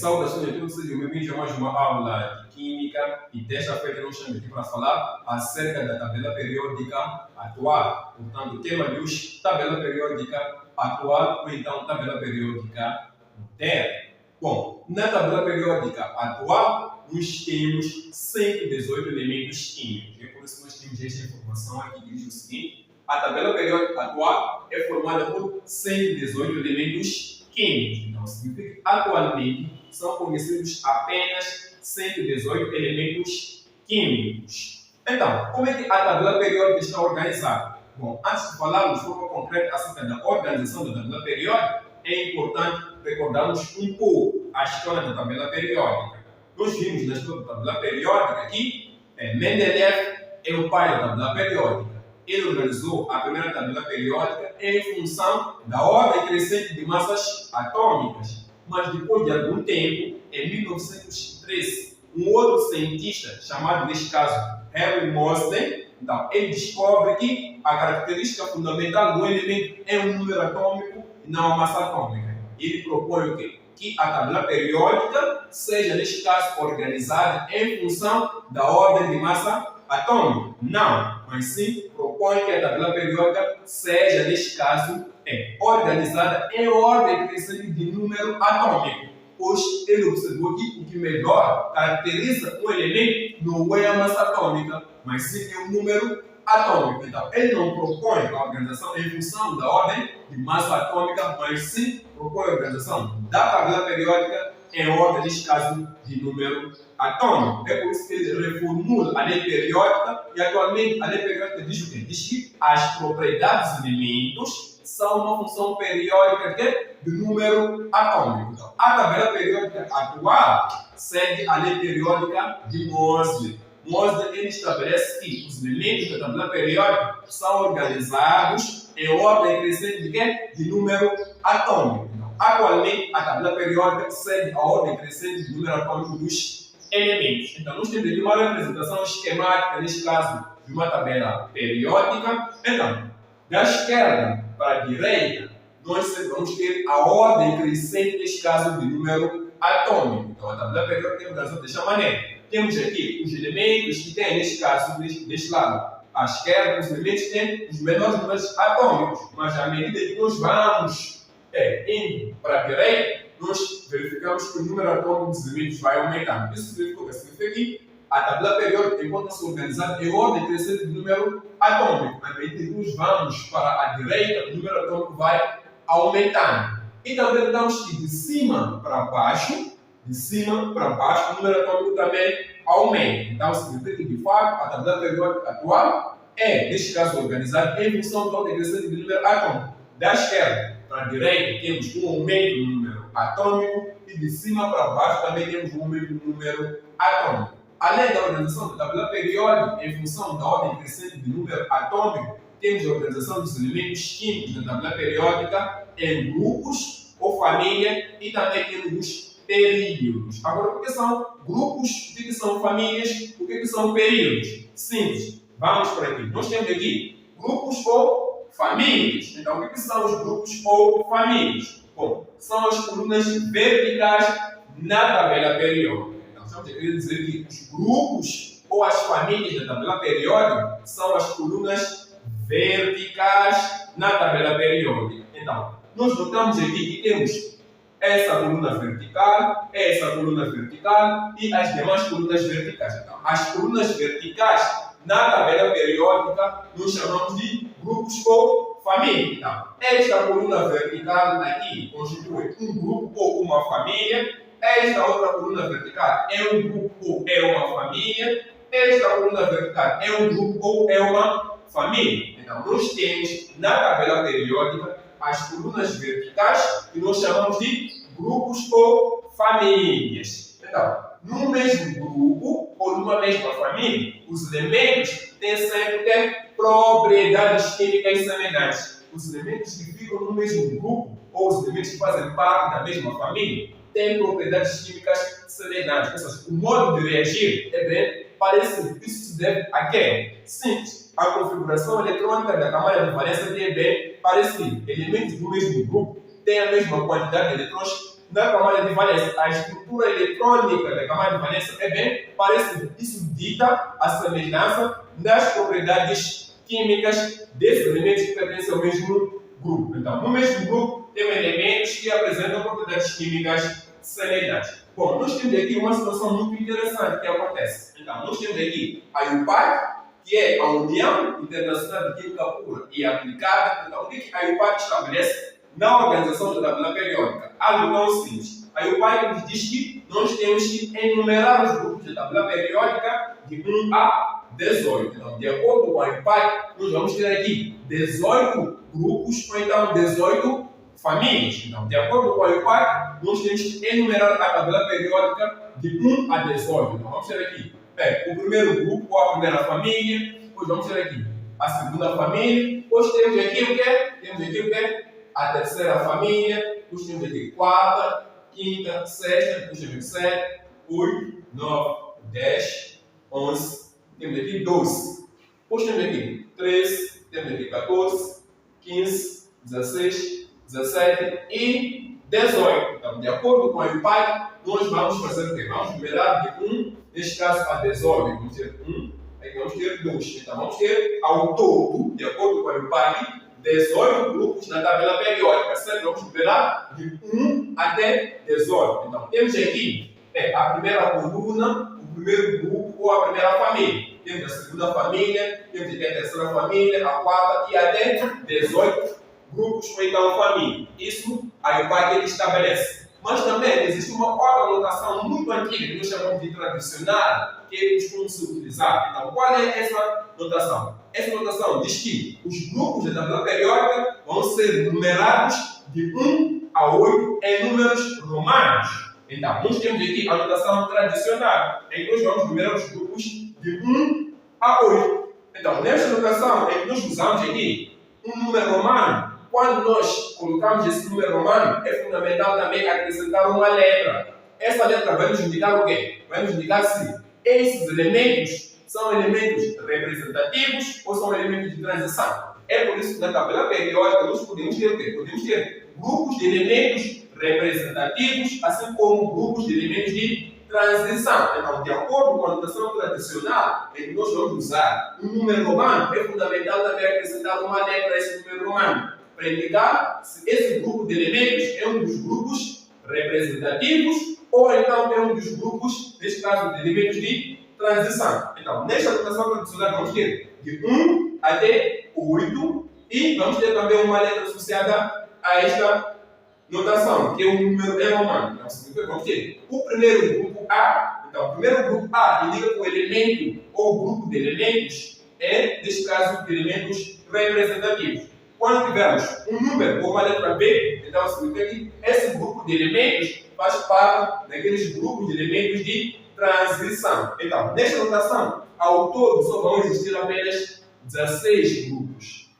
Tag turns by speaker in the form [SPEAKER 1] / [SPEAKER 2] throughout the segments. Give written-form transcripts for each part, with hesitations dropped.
[SPEAKER 1] Saudações a todos, sejam bem-vindos a mais uma aula de Química e desta feita nós estamos aqui para falar acerca da tabela periódica atual. Portanto, o tema de hoje, tabela periódica atual ou então tabela periódica moderna. Bom, na tabela periódica atual, nós temos 118 elementos químicos. É por isso que nós temos esta informação aqui que diz o seguinte: a tabela periódica atual é formada por 118 elementos químicos. Então, significa que atualmente são conhecidos apenas 118 elementos químicos. Então, como é que a tabela periódica está organizada? Bom, antes de falarmos de forma concreta acerca da organização da tabela periódica, é importante recordarmos um pouco a história da tabela periódica. Nós vimos na história da tabela periódica que Mendeleev é o pai da tabela periódica. Ele organizou a primeira tabela periódica em função da ordem crescente de massas atômicas. Mas depois de algum tempo, em 1913, um outro cientista, chamado neste caso Henry Moseley, então, ele descobre que a característica fundamental do elemento é um número atômico e não a massa atômica. Ele propõe o quê? Que a tabela periódica seja, neste caso, organizada em função da ordem de massa atômica. Não, mas sim propõe que a tabela periódica seja, neste caso, organizada em ordem crescente de número atômico, pois ele observou que o que melhor caracteriza um elemento não é a massa atômica, mas sim é um número atômico. Então, ele não propõe a organização em função da ordem de massa atômica, mas sim propõe a organização da tabela periódica em ordem, neste caso, de número atômico. É por isso que ele reformula a lei periódica e, atualmente, a lei periódica diz o quê? Diz que as propriedades dos elementos são uma função periódica do número atômico. Então, a tabela periódica atual segue a lei periódica de Moseley. Moseley ele estabelece que os elementos da tabela periódica são organizados em ordem crescente de número atômico. Então, atualmente, a tabela periódica segue a ordem crescente de número atômico dos elementos. Então, nós temos aqui uma representação esquemática, neste caso, de uma tabela periódica. Então, da esquerda para a direita, nós vamos ter a ordem crescente, neste caso, de número atômico. Então, a tabela periódica é organizada desta maneira. Temos aqui os elementos que têm, neste caso, deste lado, à esquerda, os elementos que têm os menores números atômicos. Mas, à medida que nós vamos indo para a direita, nós verificamos que o número atômico dos elementos vai aumentando. Isso significa que a tabela periódica encontra-se organizada em ordem crescente de número atômico. À medida que nós vamos para a direita, o número atômico vai aumentando. E também notamos que de cima para baixo, o número atômico também aumenta. Então, significa que, de fato, a tabela periódica atual é, neste caso, organizada em função da ordem crescente de número atômico. Da esquerda para a direita, temos um aumento no número atômico e de cima para baixo também temos um aumento no número atômico. Além da organização da tabela periódica em função da ordem crescente de número atômico, temos a organização dos elementos químicos da tabela periódica em grupos ou família e também temos os períodos. Agora, o que são grupos, o que são famílias, o que são períodos? Simples. Vamos por aqui. Nós temos aqui grupos ou famílias. Então, o que são os grupos ou famílias? Bom, são as colunas verticais na tabela periódica. Então, estamos a querer dizer que os grupos ou as famílias da tabela periódica são as colunas verticais na tabela periódica. Então, nós notamos aqui que temos essa coluna vertical e as demais colunas verticais. Então, as colunas verticais na tabela periódica nós chamamos de grupos ou família. Então, esta coluna vertical aqui constitui um grupo ou uma família. Esta outra coluna vertical é um grupo ou é uma família. Esta coluna vertical é um grupo ou é uma família. Então, nós temos na tabela periódica as colunas verticais que nós chamamos de grupos ou famílias. Então, num mesmo grupo ou numa mesma família, os elementos têm sempre propriedades químicas semelhantes. Os elementos que ficam no mesmo grupo ou os elementos que fazem parte da mesma família têm propriedades químicas semelhantes. Ou seja, o modo de reagir é bem parecido. Isso se deve a quê? Simples. A configuração eletrônica da camada de valência é bem parecida. Elementos do mesmo grupo têm a mesma quantidade de eletrões na camada de valência. A estrutura eletrônica da camada de valência é bem parecida. Isso dita a semelhança das propriedades químicas desses elementos que pertencem ao mesmo grupo. Então, no mesmo grupo, temos elementos que apresentam propriedades químicas semelhantes. Bom, nós temos aqui uma situação muito interessante que acontece. Então, nós temos aqui a IUPAC, que é a União Internacional de Química Pura e Aplicada. Então, o que a IUPAC estabelece na organização da tabela periódica? Algo tão simples. A IUPAC nos diz que nós temos que enumerar os grupos da tabela periódica de 1 a 18. Então, de acordo com a IUPAC, nós vamos ter aqui 18 grupos ou então 18 famílias. Então, de acordo com a IUPAC, nós temos que enumerar a tabela periódica de 1 a 18. Então, vamos ter aqui o primeiro grupo ou a primeira família, depois vamos ter aqui a segunda família, depois temos aqui o quê? Temos aqui o quê? A terceira família, depois temos aqui quarta, quinta, sexta, depois temos 7, 8, 9, 10, 11, temos aqui 12. Depois temos aqui 13, temos aqui 14, 15, 16, 17 e 18. Então, de acordo com a IUPAC, nós vamos fazer o quê? Vamos numerar de 1, neste caso a 18. Vamos ter 1, aí vamos ter 2. Então, vamos ter ao todo, de acordo com a IUPAC, 18 grupos na tabela periódica. Certo? Vamos numerar de 1 até 18. Então, temos aqui a primeira coluna, o primeiro grupo ou a primeira família. Temos a segunda família, temos aqui a terceira família, a quarta e até 18 grupos ou então família. Isso a IUPAC estabelece. Mas também existe uma outra notação muito antiga que nós chamamos de tradicional, que costuma se utilizar. Então, qual é essa notação? Essa notação diz que os grupos da tabela periódica vão ser numerados de 1 a 8 em números romanos. Então, nós temos aqui a notação tradicional, em que nós vamos numerar os grupos de 1 a 8. Então, nesta notação, em que nós usamos aqui um número romano, quando nós colocamos esse número romano, é fundamental também acrescentar uma letra. Essa letra vai nos indicar o quê? Vai nos indicar se esses elementos são elementos representativos ou são elementos de transição. É por isso que na tabela periódica nós podemos ter o quê? Podemos ter grupos de elementos representativos, assim como grupos de elementos de transição. Então, de acordo com a notação tradicional, em que nós vamos usar um número romano, é fundamental também acrescentar uma letra a esse número romano, para indicar se esse grupo de elementos é um dos grupos representativos ou então é um dos grupos, neste caso, de elementos de transição. Então, nesta notação tradicional, vamos ter de 1 até 8 e vamos ter também uma letra associada a esta notação, que é um número romano. Então, vamos ter o primeiro grupo A. Então, o primeiro grupo A indica que o elemento ou o grupo de elementos é, neste caso, de elementos representativos. Quando tivermos um número ou uma letra B, então significa que esse grupo de elementos faz parte daqueles grupos de elementos de transição. Então, nesta notação, ao todo só vão existir apenas 16 grupos.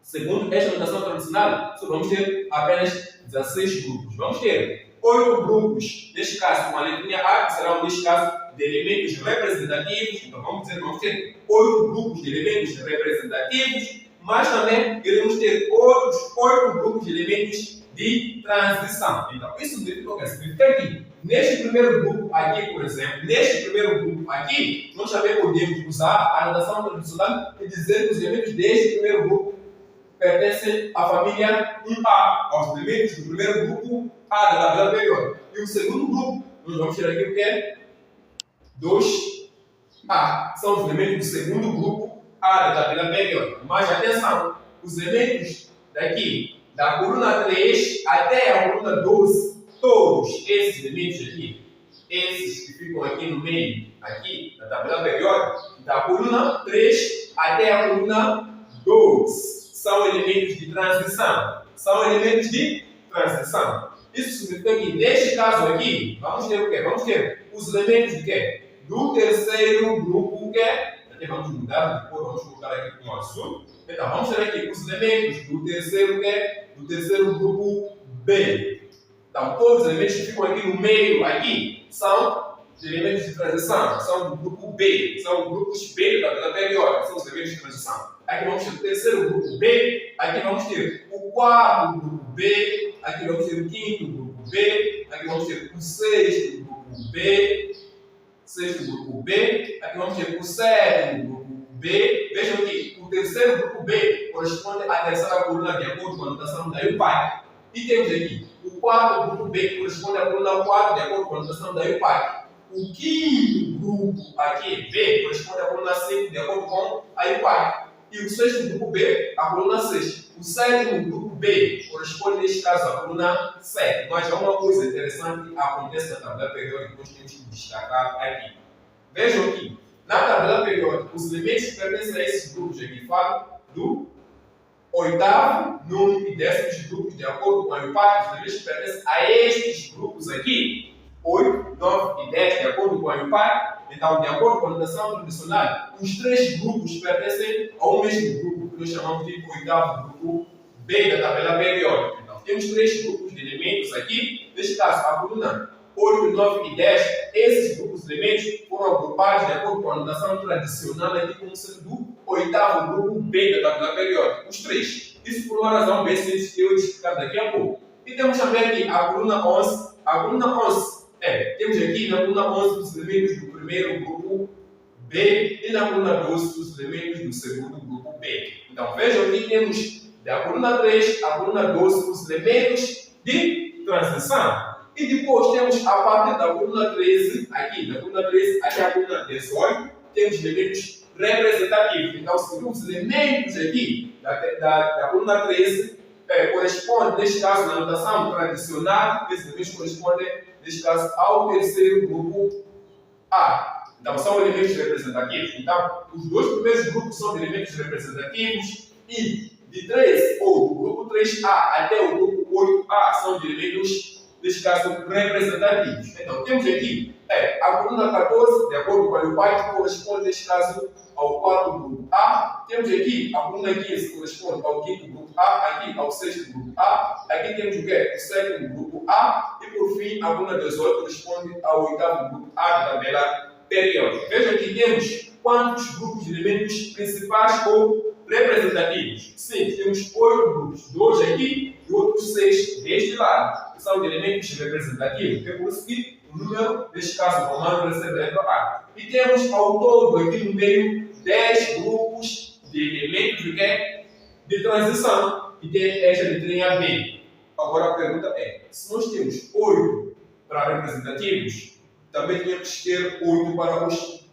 [SPEAKER 1] Segundo esta notação tradicional, só vamos ter apenas 16 grupos. Vamos ter 8 grupos, neste caso com a letrinha A, que serão, neste caso, de elementos representativos. Então, vamos dizer que vamos ter 8 grupos de elementos representativos, mas também iremos ter outros 8 grupos de elementos de transição. Então, isso significa o quê? Significa que neste primeiro grupo aqui, por exemplo, neste primeiro grupo aqui, nós também podemos usar a notação tradicional e dizer que os elementos deste primeiro grupo pertencem à família 1A, aos elementos do primeiro grupo A da tabela periódica. E o segundo grupo, nós vamos ter aqui o que é 2A. São os elementos do segundo grupo A da tabela periódica. Mas atenção, os elementos daqui, da coluna 3 até a coluna 12, todos esses elementos aqui, esses que ficam aqui no meio, aqui, da tabela periódica, da coluna 3 até a coluna 12, são elementos de transição. São elementos de transição. Isso significa que, neste caso aqui, vamos ter o quê? Vamos ter os elementos de quê? Do terceiro grupo, que aqui vamos mudar, depois vamos colocar aqui com azul. Então, vamos ter aqui os elementos do terceiro, do terceiro grupo B. Então, todos os elementos que ficam aqui no meio, aqui, são elementos de transição, são do grupo B, são grupos B da tabela periódica, são os elementos de transição. Aqui vamos ter o terceiro grupo B, aqui vamos ter o quarto grupo B, aqui vamos ter o quinto grupo B, aqui vamos ter o 6 do grupo B, 6 do grupo B, aqui vamos ter o 7 do grupo B. Vejam que o terceiro grupo B corresponde à terceira coluna de acordo com a notação da UPAC. E temos aqui o quarto grupo B que corresponde à coluna 4 de acordo com a notação da UPAC. O quinto grupo aqui, B, corresponde à coluna 5 de acordo com a UPAC. E o sexto grupo B, a coluna 6. O sétimo grupo B corresponde, neste caso, à coluna 7. Mas há uma coisa interessante que acontece na tabela periódica que nós temos que destacar aqui. Vejam aqui, na tabela periódica, os elementos que pertencem a esses grupos aqui falam do oitavo, nono e décimo grupos, de acordo com a UPAC. Os elementos que pertencem a estes grupos aqui, 8, 9 e 10, de acordo com a UPAC. Então, de acordo com a notação tradicional, os três grupos pertencem ao mesmo grupo, que nós chamamos de oitavo grupo B da tabela periódica. Então, temos três grupos de elementos aqui. Neste caso, a coluna 8, 9 e 10, esses grupos de elementos foram agrupados de acordo com a notação tradicional aqui como sendo do oitavo grupo B da tabela periódica. Os três. Isso por uma razão bem simples que eu vou explicar daqui a pouco. E temos também aqui a coluna 11. A coluna 11 temos aqui na coluna 11 os elementos do primeiro grupo B e na coluna 12 os elementos do segundo grupo B. Então vejam que temos da coluna 3 à coluna 12 os elementos de transição. E depois temos a partir da coluna 13, aqui, da coluna 13 até a coluna 18, temos elementos representativos. Então, se os elementos aqui da coluna 13 correspondem, neste caso, na notação tradicional, esses elementos correspondem, neste caso, ao terceiro grupo A. Então, são elementos representativos. Então, os dois primeiros grupos são elementos representativos e de 3, ou do grupo 3A até o grupo 8A, são de elementos, neste caso, representativos. Então, temos aqui a coluna 14, de acordo com a UPAC, que corresponde, neste caso, ao quarto grupo A. Temos aqui a coluna 15, que corresponde ao quinto grupo A, aqui ao sexto grupo A. Aqui temos o quê? O sétimo grupo A. E, por fim, a coluna 18 corresponde ao oitavo grupo A da tabela periódica. Vejam que temos quantos grupos de elementos principais ou representativos. Sim, temos 8 grupos, 2 aqui e outros 6 deste lado, que são de elementos representativos. É por isso que o número, neste caso, romano, recebe a letra A. E temos ao todo aqui no meio 10 grupos de elementos de transição e tem esta letrinha B. Agora a pergunta é, se nós temos 8 para representativos, também temos que ter 8 para os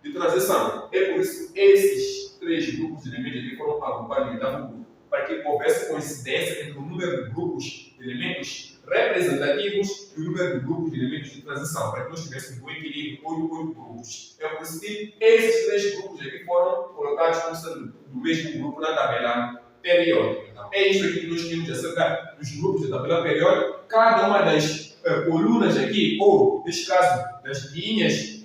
[SPEAKER 1] de transição. É por isso que esses 3 grupos de elementos aqui foram agrupados em oitavo grupo, para que houvesse coincidência entre o número de grupos de elementos representativos e o número de grupos de elementos de transição, para que nós tivéssemos um equilíbrio de 8 grupos. É por isso que esses 3 grupos aqui foram colocados como sendo do mesmo grupo na tabela periódica. Então, é isso aqui que nós temos acerca dos grupos da tabela periódica. Cada uma das colunas aqui, ou neste caso das linhas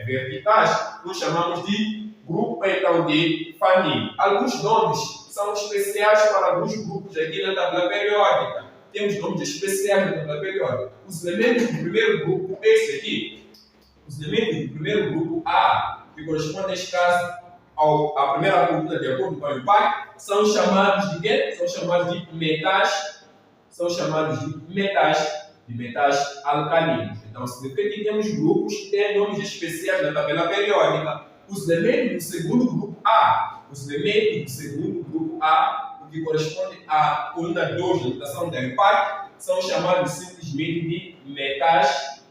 [SPEAKER 1] verticais, nós chamamos de grupo então de família. Alguns nomes são especiais para alguns grupos aqui na tabela periódica. Temos nomes especiais na tabela periódica. Os elementos do primeiro grupo, esse aqui, os elementos do primeiro grupo A, que corresponde neste caso à primeira coluna de acordo com o UPAC, são chamados de quê? São chamados de metais. São chamados de metais alcalinos. Então, significa que temos grupos que têm nomes especiais na tabela periódica. Os elementos do segundo grupo A, o que corresponde à coluna 2 da notação da UPAC, são chamados simplesmente de metais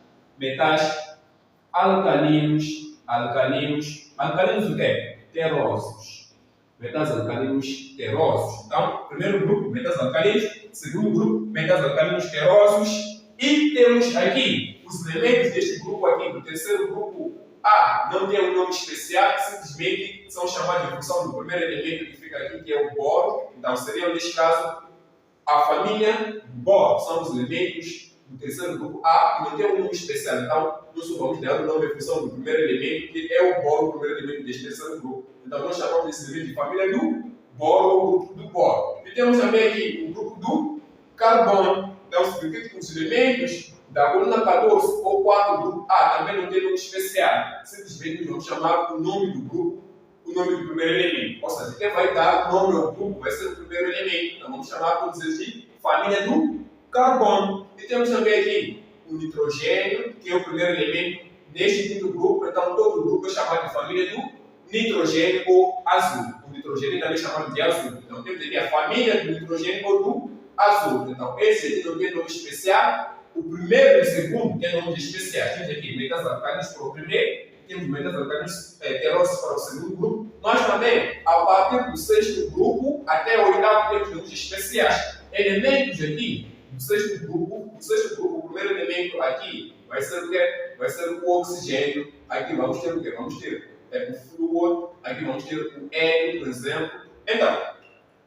[SPEAKER 1] alcalinos. Alcalinos o quê? Terrosos. Metais alcalinos terrosos. Então, primeiro grupo, metais alcalinos. Segundo grupo, metais alcalinos terrosos. E temos aqui os elementos deste grupo aqui, do terceiro grupo A, não tem um nome especial, simplesmente são chamados de função do primeiro elemento que fica aqui, que é o boro. Então, seriam, neste caso, a família boro. São os elementos do terceiro grupo A, que não tem um nome especial. Então, nós só vamos dar o nome em função do primeiro elemento, que é o boro, o primeiro elemento deste terceiro grupo. Então, nós chamamos desse elemento de família do boro, ou grupo do boro. E temos também aqui o grupo do carbono. Então, significa que os elementos da coluna 14 ou 4 do grupo A também não tem nome especial. Simplesmente vamos chamar o nome do grupo, o nome do primeiro elemento. Ou seja, quem vai dar o nome ao grupo vai ser o primeiro elemento. Então, vamos chamar, vamos dizer, de família do carbono. E temos também aqui o nitrogênio, que é o primeiro elemento neste quinto grupo. Então, todo o grupo é chamado de família do nitrogênio ou azul. O nitrogênio também é chamado de azul. Então, temos aqui a família do nitrogênio ou do azul. Então, esse aqui não tem nome especial. O primeiro e o segundo tem nomes especiais. Temos aqui metais alcalinos para o primeiro, temos metais alcalinos terrosos para o segundo grupo, mas também, a partir do sexto grupo até o oitavo, temos nomes especiais. Elementos aqui do sexto grupo, o primeiro elemento aqui vai ser o quê? Vai ser o oxigênio. Aqui vamos ter o quê? Vamos ter o flúor, aqui vamos ter o hélio, por exemplo. Então,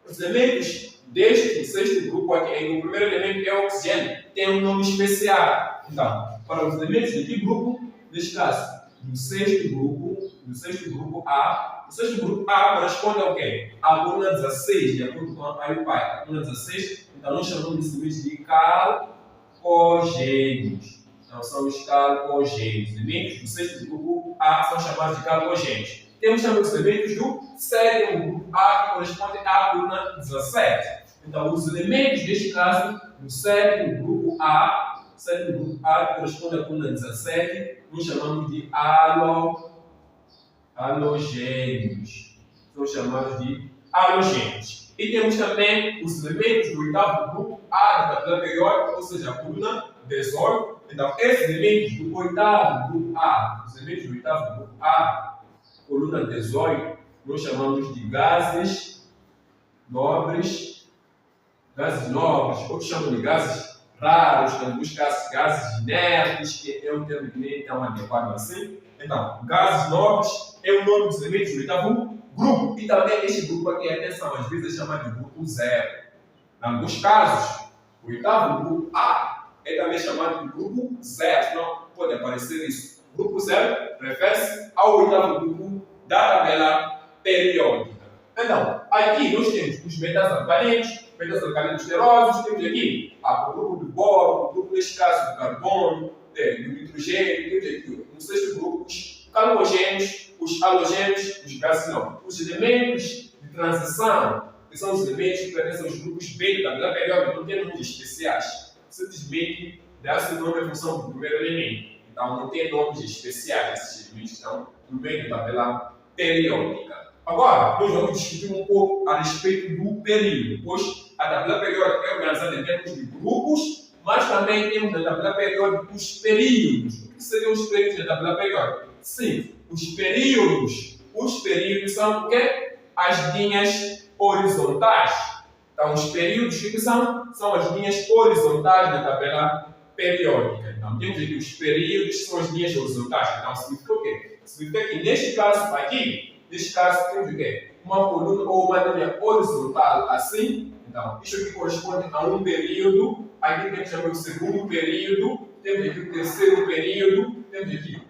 [SPEAKER 1] os elementos deste sexto grupo aqui, o primeiro elemento é o oxigênio, tem um nome especial. Então, para os elementos de que grupo? Neste caso, do sexto grupo A, o sexto grupo A corresponde ao quê? À coluna 16, de acordo com a IUPAC. A coluna 16, então nós chamamos de elementos de calcogênios. Então, são os calcogênios. Os elementos do sexto grupo A são chamados de calcogênios. Temos também os elementos do sétimo grupo A, que corresponde à coluna 17. Então, os elementos, neste caso, do sétimo grupo A, que corresponde à coluna 17, nós chamamos de halogênios. São chamados de halogênios. E temos também os elementos do oitavo grupo A da tabela periódica, ou seja, a coluna 18. Então, esses elementos do oitavo grupo A, coluna 18, nós chamamos de gases nobres, outros chamam de gases raros, em alguns casos gases inertes, que é um termo que nem tão adequado assim. Então, gases nobres é o nome dos elementos do oitavo grupo. E também este grupo aqui, atenção, às vezes é chamado de grupo zero. Em alguns casos, o oitavo grupo A é também chamado de grupo zero. Não pode aparecer isso. Grupo zero refere-se ao oitavo grupo da tabela periódica. Então, aqui nós temos os metais alcalinos terrosos, temos aqui o grupo do boro, o grupo, neste caso, do carbono, do nitrogênio, temos aqui no sexto grupo os calcogênios, os halogênios, os gases nobres. Os elementos de transição, que são os elementos que pertencem aos grupos B da tabela periódica, não tem nomes especiais. Simplesmente dá-se o nome em função do primeiro elemento. Então, não tem nomes especiais. Esses elementos estão no meio da tabela periódica. Agora, nós vamos discutir um pouco a respeito do período, pois a tabela periódica é organizada em termos de grupos, mas também temos na tabela periódica os períodos. O que seriam os períodos da tabela periódica? Sim, os períodos são o quê? As linhas horizontais. Então, os períodos que são as linhas horizontais da tabela periódica. Então, temos aqui os períodos que são as linhas horizontais. Então, significa o quê? Significa que neste caso aqui, temos o quê? Uma coluna ou uma linha horizontal assim. Então, isto aqui corresponde a um período. Aqui temos também o segundo período, temos aqui o terceiro período, temos aqui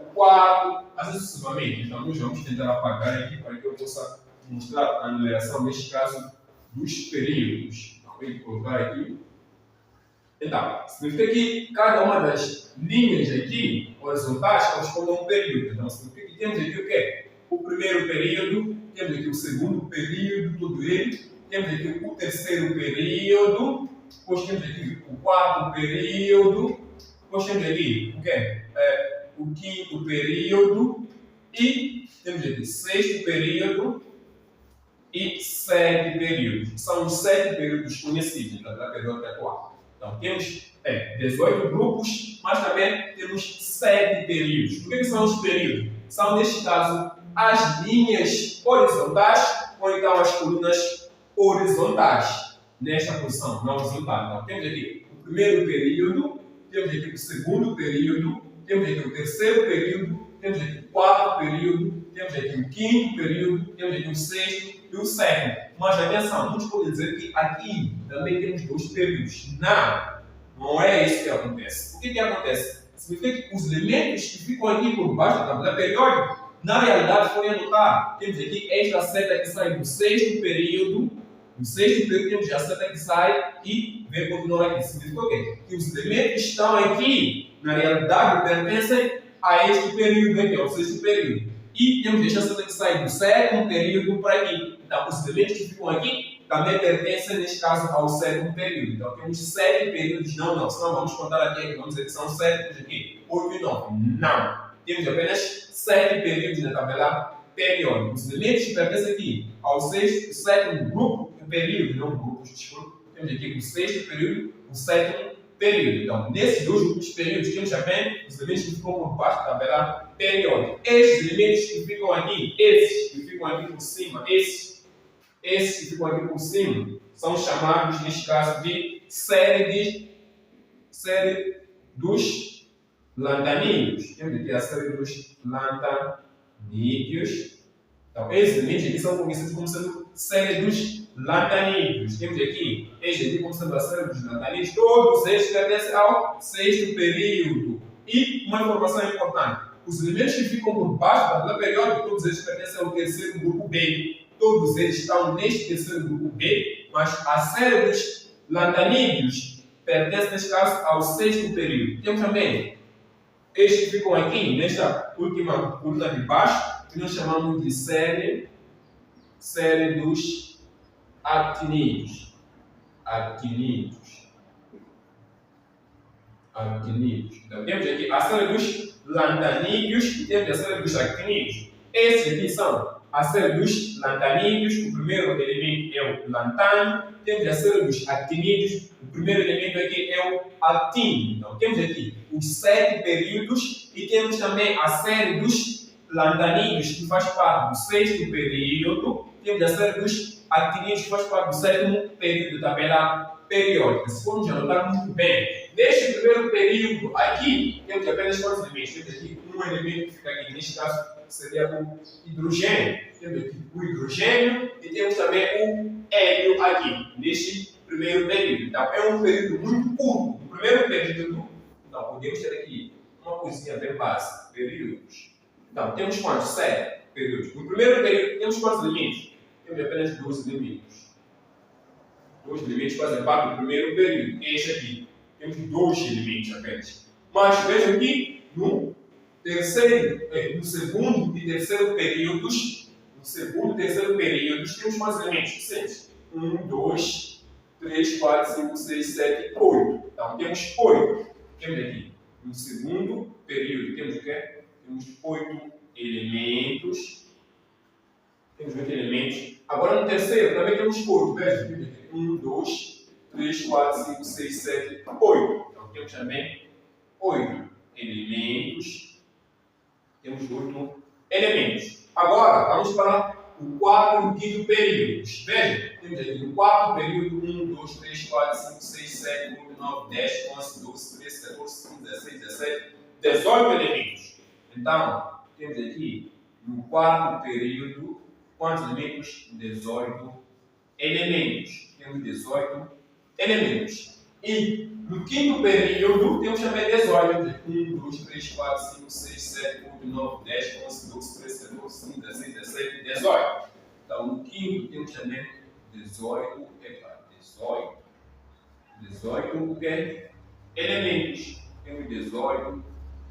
[SPEAKER 1] o quarto, assim sucessivamente. Então, nós vamos tentar apagar aqui para que eu possa mostrar a numeração, neste caso, dos períodos. Então, vou colocar aqui. Então, significa que cada uma das linhas aqui horizontais corresponde a um período. Então, significa que temos aqui o quê? O primeiro período, temos aqui o segundo período, tudo ele, temos aqui o terceiro período, depois temos aqui o quarto período, depois temos aqui o quê? O quinto período, e temos aqui o sexto período e sete períodos. São os 7 períodos conhecidos da tabela periódica atual. Então, temos 18 grupos, mas também temos 7 períodos. O que são os períodos? São, neste caso, as linhas horizontais ou então as colunas horizontais, nesta posição, na horizontal. Então, temos aqui o primeiro período, temos aqui o segundo período, temos aqui o terceiro período, temos aqui o quarto período, temos aqui o quinto período, temos aqui o sexto e o sétimo. Mas atenção, muitos podem dizer que aqui também temos 2 períodos. Não é isso que acontece. O que acontece? Significa que os elementos que ficam aqui por baixo da tabela periódica, na realidade, foi anotar. Temos aqui esta seta que sai do sexto período. No sexto período temos a seta que sai e vem continuar aqui. Significa o quê? Que os elementos que estão aqui, na realidade, pertencem a este período aqui, ao sexto período. E temos esta seta que sai do sétimo período para aqui. Então, os elementos que ficam aqui também pertencem, neste caso, ao sétimo período. Então, temos 7 períodos, não, senão vamos contar aqui, vamos dizer que são 7, temos aqui 8 e 9. Não. Temos apenas 7 períodos na tabela periódica. Os elementos que pertencem aqui ao sétimo grupo, período, não grupos, desculpa, temos aqui o sexto período, o sétimo período. Então, nesses dois grupos de períodos, temos também os elementos que ficam por baixo da tabela periódica. Estes elementos que ficam aqui, esses que ficam aqui por cima, esses que ficam aqui por cima, são chamados, neste caso, de série dos lantanídeos. Temos aqui a série dos lantanídeos. Então, esses elementos aqui são conhecidos como sendo série dos lantanídeos. Temos aqui, este aqui como sendo a série dos lantanídeos. Todos estes pertencem ao sexto período. E uma informação importante: os elementos que ficam por baixo da tabela periódica, todos eles pertencem ao terceiro grupo B. Todos eles estão neste terceiro grupo B, mas a série dos lantanídeos pertence, neste caso, ao sexto período. Temos também estes que ficam aqui, nesta última coluna de baixo, que nós chamamos de série dos actinídeos. Então, temos aqui a série dos lantanídeos e temos a série dos actinídeos. Esses aqui são a série dos lantanídeos, o primeiro elemento é o lantânio. Temos a série dos actinídeos, o primeiro elemento aqui é o actínio. Então, temos aqui os 7 períodos e temos também a série dos lantanídeos, que faz parte do sexto período. Temos a série dos actinídeos, que faz parte do sétimo período da tabela periódica. Se formos anotar muito bem, neste primeiro período aqui, temos apenas 4 elementos. Temos aqui um elemento que fica aqui, neste caso, seria o hidrogênio. Temos aqui o hidrogênio e temos também o hélio aqui, neste primeiro período. Então, é um período muito curto. O primeiro período, então, podemos ter aqui uma coisinha bem básica, períodos. Então, temos quantos? 7 períodos. No primeiro período, temos quantos elementos? Temos apenas 2 elementos. 2 elementos fazem parte do primeiro período. Este aqui. Temos 2 elementos apenas. Mas vejam aqui, no segundo e terceiro períodos, temos quantos elementos? 6. 1, 2, 3, 4, 5, 6, 7, 8. Então, temos 8. Temos aqui, no segundo período, temos o quê? Temos 8 elementos. Agora, no terceiro, também temos 8. Veja, temos aqui 1, 2, 3, 4, 5, 6, 7, 8. Então, temos também 8 elementos. Temos 8 elementos. Agora, vamos para o quarto e quinto períodos. Veja, temos aqui no quarto período 1, 2, 3, 4, 5, 6, 7, 8, 9, 10, 11, 12, 13, 14, 15, 16, 17, 18 elementos. Então, temos aqui no quarto período, quantos elementos? 18 elementos. Temos 18 elementos. E no quinto período, temos também 18. 1, 2, 3, 4, 5, 6, 7, 8, 9, 10, 11, 12, 13, 14, 15, 16, 17, 18. Então, no quinto, temos também 18 elementos. Temos 18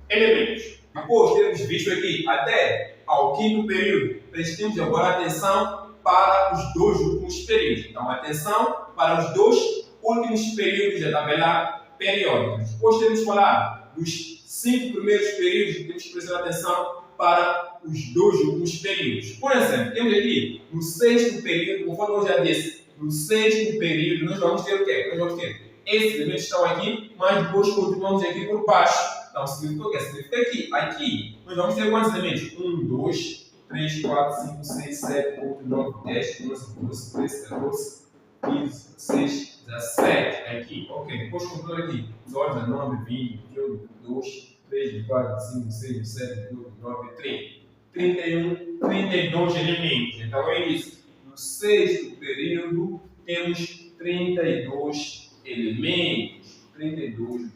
[SPEAKER 1] elementos. Depois, temos visto aqui até ao quinto período. Prestemos agora atenção para os 2 últimos períodos. Então, atenção para os 2 últimos períodos da tabela periódica. Depois temos que falar dos 5 primeiros períodos e temos que prestar atenção para os 2 últimos períodos. Por exemplo, temos aqui no sexto período, conforme eu já disse, no sexto período nós vamos ter o quê? Nós vamos ter esses elementos que estão aqui, mas depois continuamos aqui por baixo. Então, significa o quê? Significa aqui nós vamos ter quantos elementos? 1, 2, 3, 4, 5, 6, 7, 8, 9, 10, 11, 12, 13, 14, 15, 16, 17, aqui, ok, depois continua aqui, 18, 19, 20, 21, 22, 3, 24, 25, 26, 27, 28, 29, 30, 31, 32 elementos. Então é isso. No sexto período temos 32 elementos. 32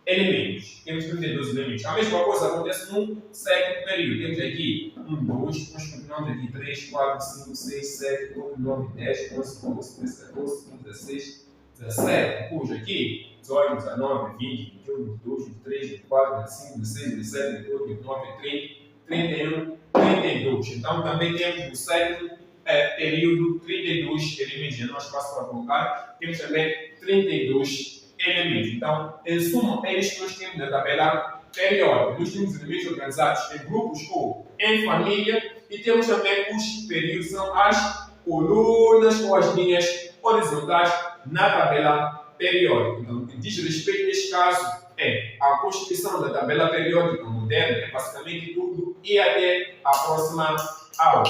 [SPEAKER 1] elementos. Temos 32 elementos. A mesma coisa acontece no sétimo período. Temos aqui 1, 2, nós continuamos aqui 3, 4, 5, 6, 7, 8, 9, 10, 11, 12, 13, 14, 15, 16, 17. Depois aqui 18, 19, 20, 21, 22, 23, 24, 25, 26, 27, 28, 29, 30, 31, 32. Então também temos no sétimo período 32 elementos. Já não há espaço para colocar. Temos também 32 elementos. Então, em suma, é isto que nós temos na tabela periódica. Nós temos elementos organizados em grupos ou em família e temos também os períodos, são as colunas ou as linhas horizontais na tabela periódica. Então, o que diz respeito neste caso é a constituição da tabela periódica moderna, é basicamente tudo, e até a próxima aula.